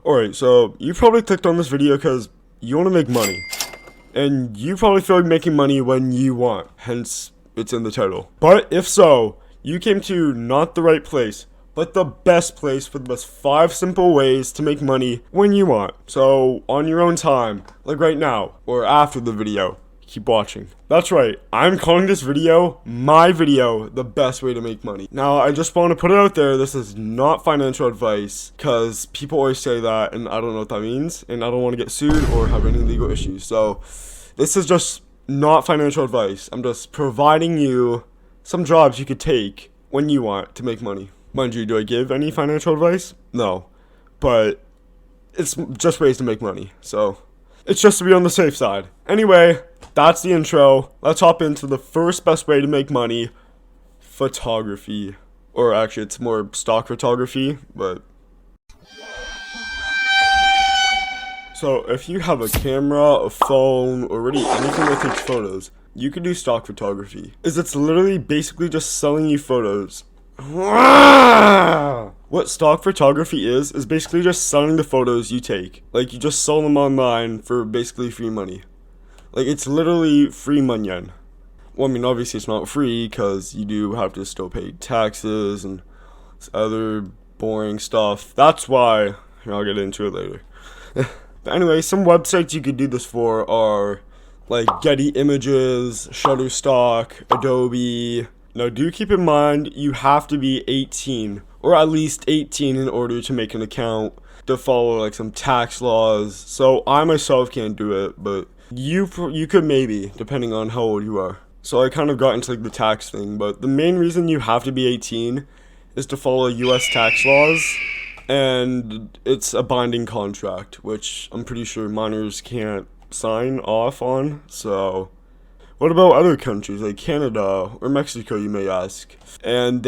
Alright, so you probably clicked on this video because you want to make money. And you probably feel like making money when you want, hence it's in the title. But if so, you came to not the right place, but the best place for the best 5 simple ways to make money when you want. So on your own time, like right now, or after the video. Keep watching. That's right, I'm calling this video, my video, the best way to make money. Now, I just want to put it out there, this is not financial advice, because people always say that, and I don't know what that means, and I don't want to get sued or have any legal issues. So, this is just not financial advice. I'm just providing you some jobs you could take when you want to make money. Mind you, do I give any financial advice? No. But, it's just ways to make money, so it's just to be on the safe side. Anyway, that's the intro. Let's hop into the first best way to make money, photography. Or actually, it's more stock photography, but so if you have a camera, a phone, or really anything that takes photos, you can do stock photography. It's literally basically just selling you photos. What stock photography is basically just selling the photos you take. Like, you just sell them online for basically free money. Like, it's literally free money. Well, I mean, obviously it's not free because you do have to still pay taxes and other boring stuff. That's why, I'll get into it later. But anyway, some websites you could do this for are like Getty Images, Shutterstock, Adobe. Now, do keep in mind, you have to be 18, or at least 18 in order to make an account, to follow like some tax laws. So I myself can't do it, but you could maybe, depending on how old you are. So I kind of got into like the tax thing, but the main reason you have to be 18 is to follow US tax laws, and it's a binding contract, which I'm pretty sure minors can't sign off on, so what about other countries like Canada or Mexico, you may ask? And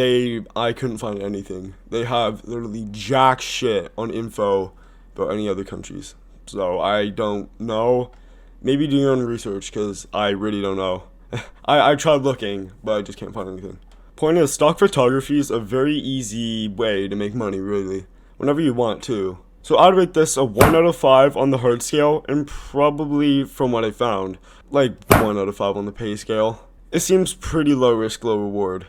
I couldn't find anything. They have literally jack shit on info about any other countries. So I don't know. Maybe do your own research, because I really don't know. I tried looking, but I just can't find anything. Point is, stock photography is a very easy way to make money, really. Whenever you want to. So I'd rate this a 1 out of 5 on the hard scale, and probably, from what I found, like 1 out of 5 on the pay scale. It seems pretty low risk, low reward.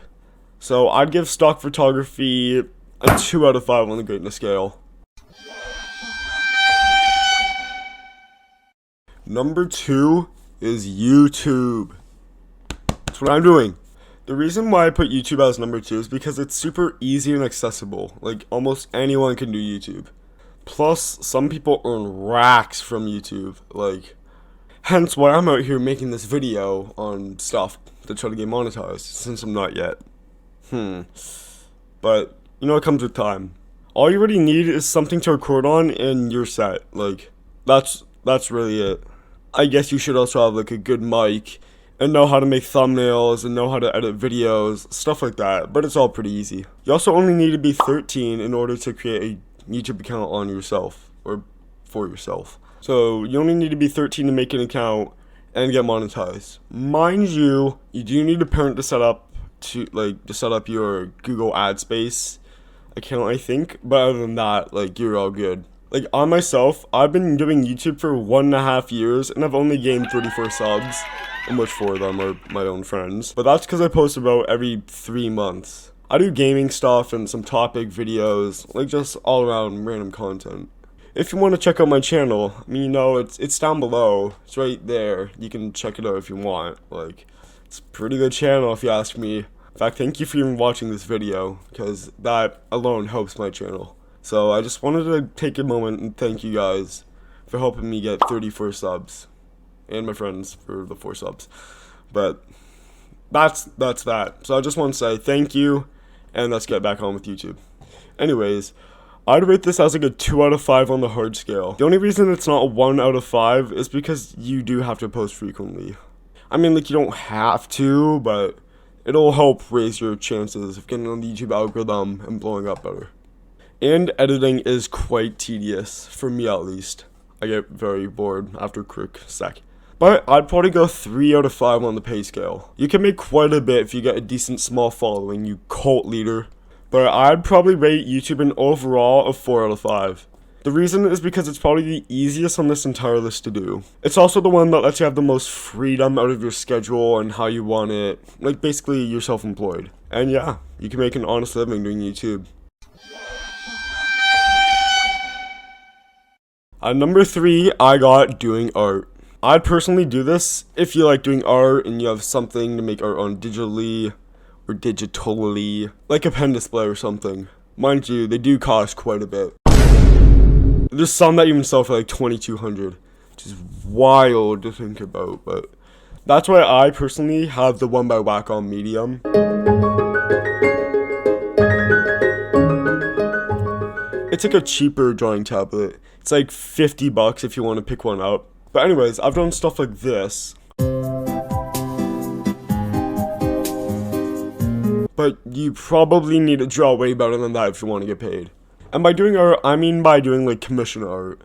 So I'd give stock photography a 2 out of 5 on the greatness scale. Number 2 is YouTube. That's what I'm doing. The reason why I put YouTube as number 2 is because it's super easy and accessible. Like, almost anyone can do YouTube. Plus, some people earn racks from YouTube. Like, hence why I'm out here making this video on stuff to try to get monetized, since I'm not yet. But, you know, it comes with time. All you really need is something to record on, and you're set. Like, that's really it. I guess you should also have, like, a good mic, and know how to make thumbnails, and know how to edit videos, stuff like that, but it's all pretty easy. You also only need to be 13 in order to create a YouTube account on yourself, or for yourself. So, you only need to be 13 to make an account and get monetized. Mind you, you do need a parent to set up your Google Ad Space account, I think, but other than that, like, you're all good. Like, on myself, I've been doing YouTube for 1.5 years, and I've only gained 34 subs, in which 4 of them are my own friends. But that's because I post about every 3 months. I do gaming stuff and some topic videos, like just all around random content. If you want to check out my channel, I mean, you know, it's down below. It's right there. You can check it out if you want. Like, it's a pretty good channel if you ask me. In fact, thank you for even watching this video, because that alone helps my channel. So I just wanted to take a moment and thank you guys for helping me get 34 subs. And my friends for the 4 subs. But that's that. So I just want to say thank you, and let's get back on with YouTube. Anyways, I'd rate this as like a 2 out of 5 on the hard scale. The only reason it's not a 1 out of 5 is because you do have to post frequently. I mean, like, you don't have to, but it'll help raise your chances of getting on the YouTube algorithm and blowing up better. And editing is quite tedious, for me at least. I get very bored after a quick sec. But I'd probably go 3 out of 5 on the pay scale. You can make quite a bit if you get a decent small following, you cult leader. But I'd probably rate YouTube an overall of 4 out of 5. The reason is because it's probably the easiest on this entire list to do. It's also the one that lets you have the most freedom out of your schedule and how you want it. Like, basically, you're self-employed. And yeah, you can make an honest living doing YouTube. At number 3, I got doing art. I'd personally do this if you like doing art and you have something to make art on digitally or digitally, like a pen display or something. Mind you, they do cost quite a bit. There's some that even sell for like $2,200, which is wild to think about, but that's why I personally have the one by Wacom Medium. It's like a cheaper drawing tablet. It's like $50 if you want to pick one up. But anyways, I've done stuff like this. But you probably need to draw way better than that if you want to get paid. And by doing art, I mean by doing like commission art.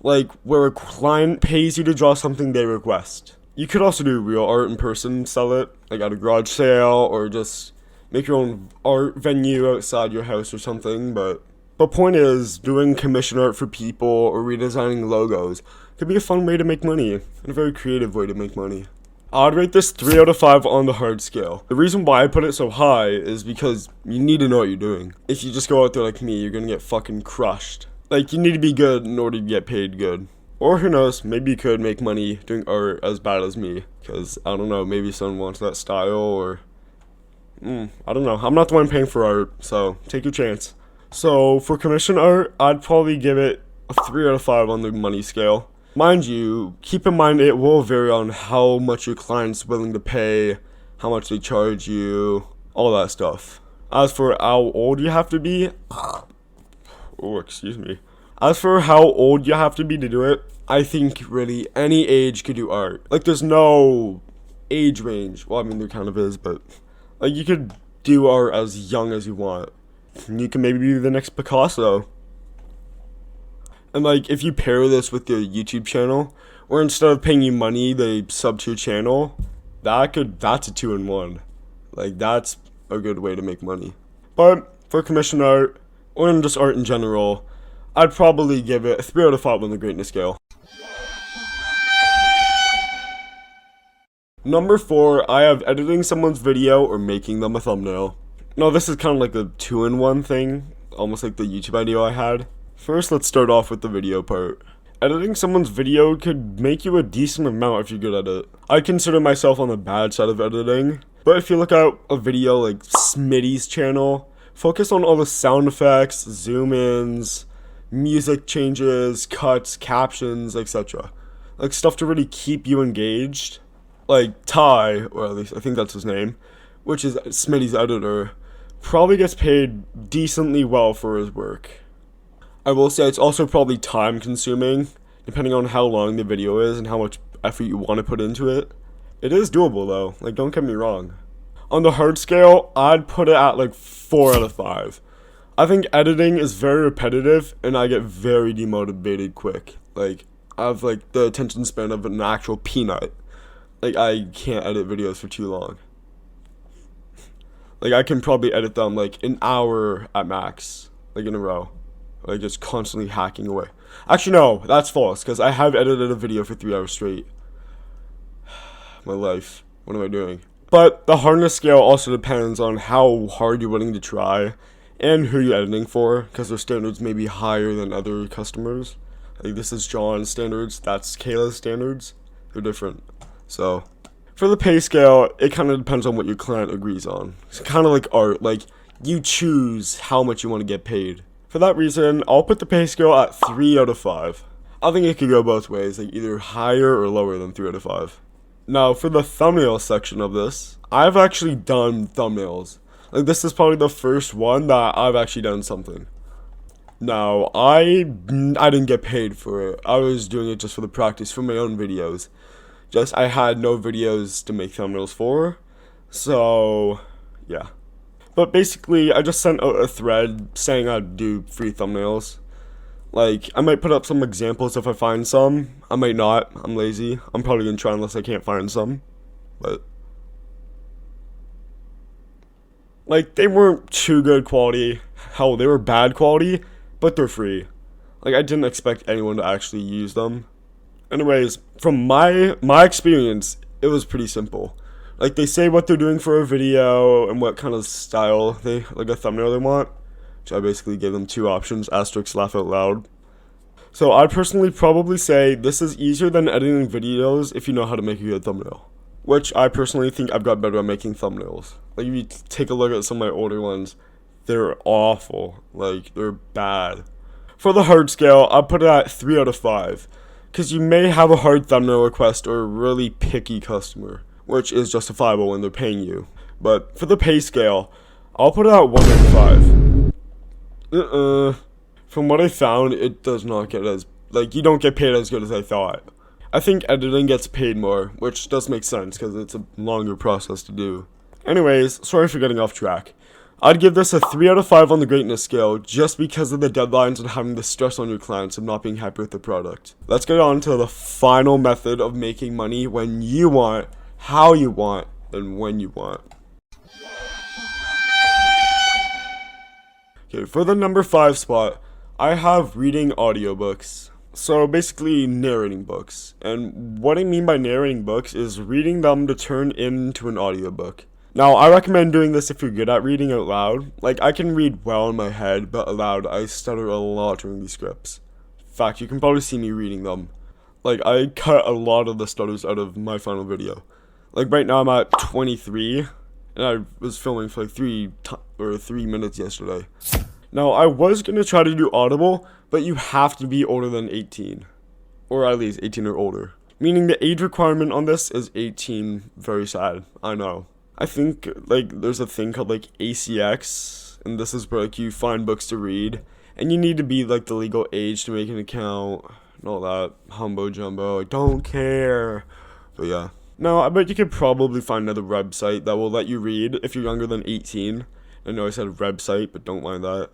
Like where a client pays you to draw something they request. You could also do real art in person, sell it, like at a garage sale, or just make your own art venue outside your house or something. But point is, doing commission art for people or redesigning logos could be a fun way to make money, and a very creative way to make money. I'd rate this 3 out of 5 on the hard scale. The reason why I put it so high is because you need to know what you're doing. If you just go out there like me, you're gonna get fucking crushed. Like, you need to be good in order to get paid good. Or who knows, maybe you could make money doing art as bad as me. Because, I don't know, maybe someone wants that style or... I don't know. I'm not the one paying for art, so take your chance. So, for commission art, I'd probably give it a 3 out of 5 on the money scale. Mind you, keep in mind it will vary on how much your client's willing to pay, how much they charge you, all that stuff. As for how old you have to be, As for how old you have to be to do it, I think really any age could do art. Like there's no age range. Well, I mean there kind of is, but like you could do art as young as you want. You can maybe be the next Picasso. And like, if you pair this with your YouTube channel, or instead of paying you money, they sub to your channel, that's a 2-in-1. Like, that's a good way to make money. But for commission art, or just art in general, I'd probably give it a 3 out of 5 on the greatness scale. Number 4, I have editing someone's video or making them a thumbnail. Now, this is kind of like a 2-in-1 thing, almost like the YouTube video I had. First, let's start off with the video part. Editing someone's video could make you a decent amount if you're good at it. I consider myself on the bad side of editing, but if you look at a video like Smitty's channel, focus on all the sound effects, zoom-ins, music changes, cuts, captions, etc. Like stuff to really keep you engaged. Like Ty, or at least I think that's his name, which is Smitty's editor, probably gets paid decently well for his work. I will say it's also probably time consuming, depending on how long the video is and how much effort you want to put into it. It is doable though, like don't get me wrong. On the hard scale, I'd put it at like 4 out of 5. I think editing is very repetitive and I get very demotivated quick. Like, I have like the attention span of an actual peanut. Like, I can't edit videos for too long. Like, I can probably edit them like an hour at max, like in a row. Like, just constantly hacking away. Actually, no, that's false, because I have edited a video for 3 hours straight. My life. What am I doing? But the hardness scale also depends on how hard you're willing to try and who you're editing for, because their standards may be higher than other customers. Like, this is John's standards, that's Kayla's standards. They're different. So, for the pay scale, it kind of depends on what your client agrees on. It's kind of like art. Like, you choose how much you want to get paid. For that reason, I'll put the pay scale at 3 out of 5. I think it could go both ways, like either higher or lower than 3 out of 5. Now, for the thumbnail section of this, I've actually done thumbnails. Like, this is probably the first one that I've actually done something. Now, I didn't get paid for it. I was doing it just for the practice, for my own videos. Just, I had no videos to make thumbnails for, so, yeah. But basically, I just sent out a thread saying I'd do free thumbnails. Like, I might put up some examples if I find some. I might not. I'm lazy. I'm probably gonna try unless I can't find some. But, like, they weren't too good quality. Hell, they were bad quality, but they're free. Like, I didn't expect anyone to actually use them. Anyways, from my experience, it was pretty simple. Like, they say what they're doing for a video and what kind of style they, like a thumbnail they want. So I basically gave them 2 options, asterisk, laugh out loud. So I'd personally probably say this is easier than editing videos if you know how to make a good thumbnail. Which I personally think I've got better at making thumbnails. Like, if you take a look at some of my older ones, they're awful. Like, they're bad. For the hard scale, I'll put it at 3 out of 5. Because you may have a hard thumbnail request or a really picky customer, which is justifiable when they're paying you. But for the pay scale, I'll put it at 1 out of 5. From what I found, it does not get as, like, you don't get paid as good as I thought. I think editing gets paid more, which does make sense because it's a longer process to do. Anyways, sorry for getting off track. I'd give this a 3 out of 5 on the greatness scale just because of the deadlines and having the stress on your clients and not being happy with the product. Let's get on to the final method of making money when you want, how you want, and when you want. Okay, for the number 5 spot, I have reading audiobooks. So basically narrating books. And what I mean by narrating books is reading them to turn into an audiobook. Now, I recommend doing this if you're good at reading out loud. Like, I can read well in my head, but aloud, I stutter a lot during these scripts. In fact, you can probably see me reading them. Like, I cut a lot of the stutters out of my final video. Like, right now I'm at 23, and I was filming for like 3 minutes yesterday. Now, I was going to try to do Audible, but you have to be older than 18. Or at least 18 or older. Meaning the age requirement on this is 18. Very sad, I know. I think, like, there's a thing called, like, ACX, and this is where, like, you find books to read, and you need to be, like, the legal age to make an account, and all that humbo-jumbo. I don't care. But, yeah. Now, I bet you could probably find another website that will let you read if you're younger than 18. I know I said website, but don't mind that.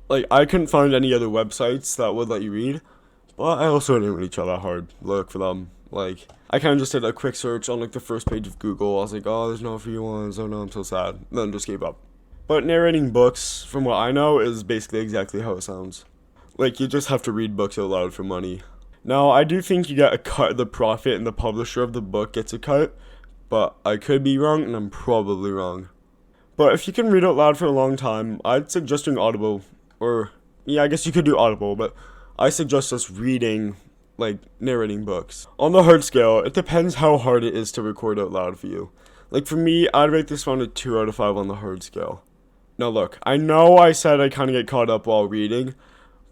Like, I couldn't find any other websites that would let you read, but I also didn't really try that hard to look for them. Like, I kind of just did a quick search on, like, the first page of Google. I was like, oh, there's no free ones. Oh, no, I'm so sad. And then just gave up. But narrating books, from what I know, is basically exactly how it sounds. Like, you just have to read books out loud for money. Now, I do think you get a cut of the profit and the publisher of the book gets a cut, but I could be wrong, and I'm probably wrong. But if you can read out loud for a long time, I'd suggest doing Audible. Or, yeah, I guess you could do Audible, but I suggest just reading, like, narrating books. On the hard scale, it depends how hard it is to record out loud for you. Like, for me, I'd rate this one a 2 out of 5 on the hard scale. Now, look, I know I said I kind of get caught up while reading,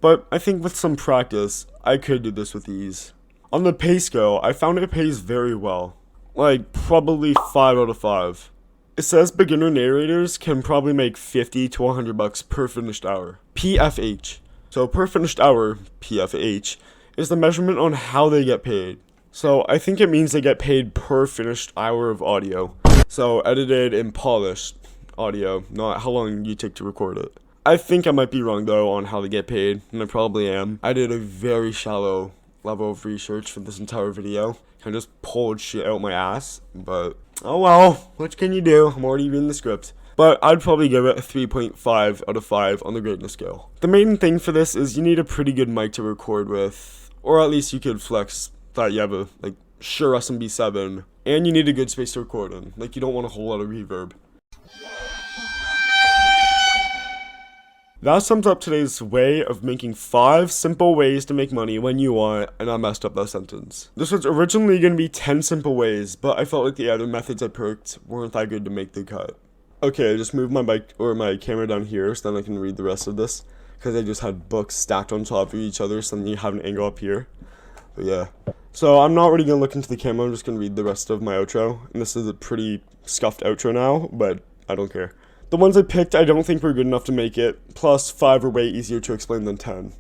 but I think with some practice, I could do this with ease. On the pay scale, I found it pays very well. Like, probably 5 out of 5. It says beginner narrators can probably make $50 to $100 per finished hour. PFH. So per finished hour, PFH, is the measurement on how they get paid. So I think it means they get paid per finished hour of audio. So edited and polished audio, not how long you take to record it. I think I might be wrong though on how they get paid, and I probably am. I did a very shallow level of research for this entire video. I just pulled shit out my ass, but oh well, what can you do? I'm already reading the script. But I'd probably give it a 3.5 out of 5 on the greatness scale. The main thing for this is you need a pretty good mic to record with, or at least you could flex that you have a, like, Shure SMB7, and you need a good space to record in. Like, you don't want a whole lot of reverb. That sums up today's way of making 5 simple ways to make money when you want, and I messed up that sentence. This was originally going to be 10 simple ways, but I felt like the other methods I picked weren't that good to make the cut. Okay, I just moved my mic or my camera down here so then I can read the rest of this, because I just had books stacked on top of each other, so then you have an angle up here. But yeah. So I'm not really going to look into the camera, I'm just going to read the rest of my outro, and this is a pretty scuffed outro now, but I don't care. The ones I picked I don't think were good enough to make it, plus 5 are way easier to explain than 10.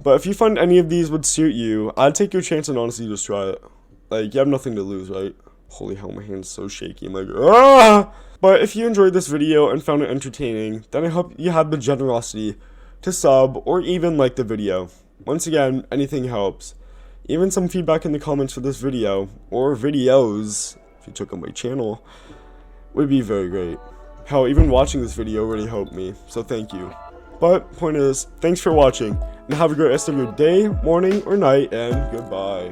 But if you find any of these would suit you, I'd take your chance and honestly just try it. Like, you have nothing to lose, right? Holy hell, my hand's so shaky, I'm like, ah! But if you enjoyed this video and found it entertaining, then I hope you had the generosity to sub or even like the video. Once again, anything helps. Even some feedback in the comments for this video, or videos, if you took on my channel, would be very great. Hell, even watching this video really helped me, so thank you. But point is, thanks for watching, and have a great rest of your day, morning, or night, and goodbye.